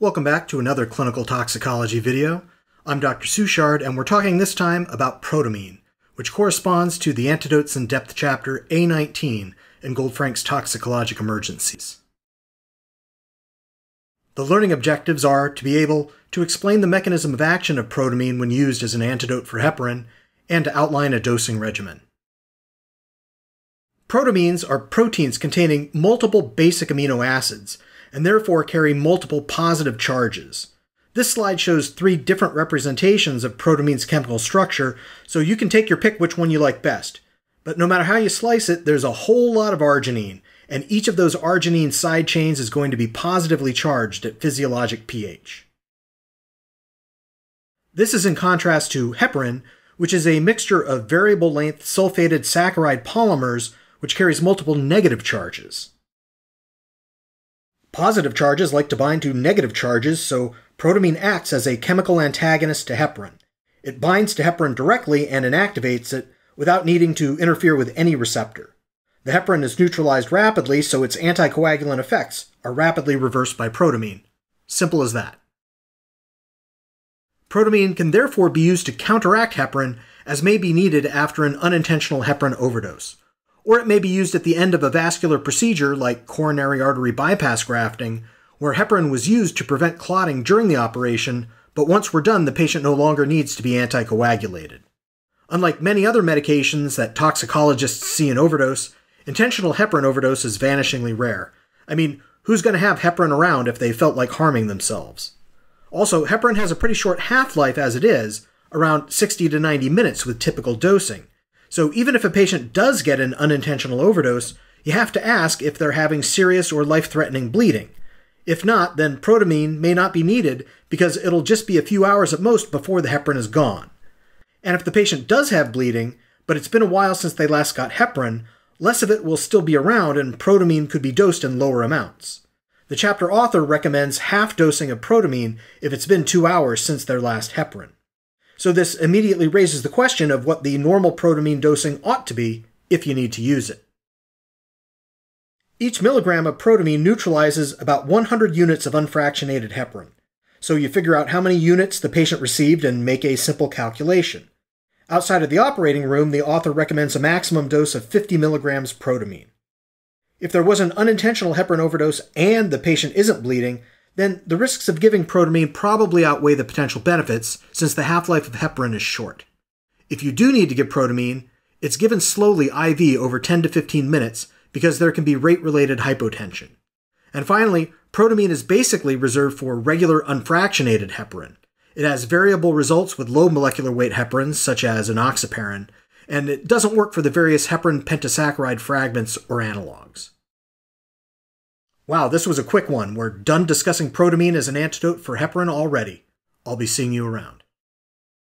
Welcome back to another clinical toxicology video. I'm Dr. Suchard, and we're talking this time about protamine, which corresponds to the Antidotes in Depth chapter A19 in Goldfrank's Toxicologic Emergencies. The learning objectives are to be able to explain the mechanism of action of protamine when used as an antidote for heparin, and to outline a dosing regimen. Protamines are proteins containing multiple basic amino acids, and therefore carry multiple positive charges. This slide shows 3 different representations of protamine's chemical structure, so you can take your pick which one you like best. But no matter how you slice it, there's a whole lot of arginine, and each of those arginine side chains is going to be positively charged at physiologic pH. This is in contrast to heparin, which is a mixture of variable length sulfated saccharide polymers which carries multiple negative charges. Positive charges like to bind to negative charges, so protamine acts as a chemical antagonist to heparin. It binds to heparin directly and inactivates it without needing to interfere with any receptor. The heparin is neutralized rapidly, so its anticoagulant effects are rapidly reversed by protamine. Simple as that. Protamine can therefore be used to counteract heparin, as may be needed after an unintentional heparin overdose. Or it may be used at the end of a vascular procedure like coronary artery bypass grafting, where heparin was used to prevent clotting during the operation, but once we're done, the patient no longer needs to be anticoagulated. Unlike many other medications that toxicologists see in overdose, intentional heparin overdose is vanishingly rare. I mean, who's going to have heparin around if they felt like harming themselves? Also, heparin has a pretty short half-life as it is, around 60 to 90 minutes with typical dosing. So even if a patient does get an unintentional overdose, you have to ask if they're having serious or life-threatening bleeding. If not, then protamine may not be needed because it'll just be a few hours at most before the heparin is gone. And if the patient does have bleeding, but it's been a while since they last got heparin, less of it will still be around and protamine could be dosed in lower amounts. The chapter author recommends half dosing of protamine if it's been 2 hours since their last heparin. So this immediately raises the question of what the normal protamine dosing ought to be if you need to use it. Each milligram of protamine neutralizes about 100 units of unfractionated heparin. So you figure out how many units the patient received and make a simple calculation. Outside of the operating room, the author recommends a maximum dose of 50 milligrams protamine. If there was an unintentional heparin overdose and the patient isn't bleeding, then the risks of giving protamine probably outweigh the potential benefits, since the half-life of heparin is short. If you do need to give protamine, it's given slowly IV over 10 to 15 minutes because there can be rate-related hypotension. And finally, protamine is basically reserved for regular unfractionated heparin. It has variable results with low molecular weight heparins, such as enoxaparin, and it doesn't work for the various heparin pentasaccharide fragments or analogs. Wow, this was a quick one. We're done discussing protamine as an antidote for heparin already. I'll be seeing you around.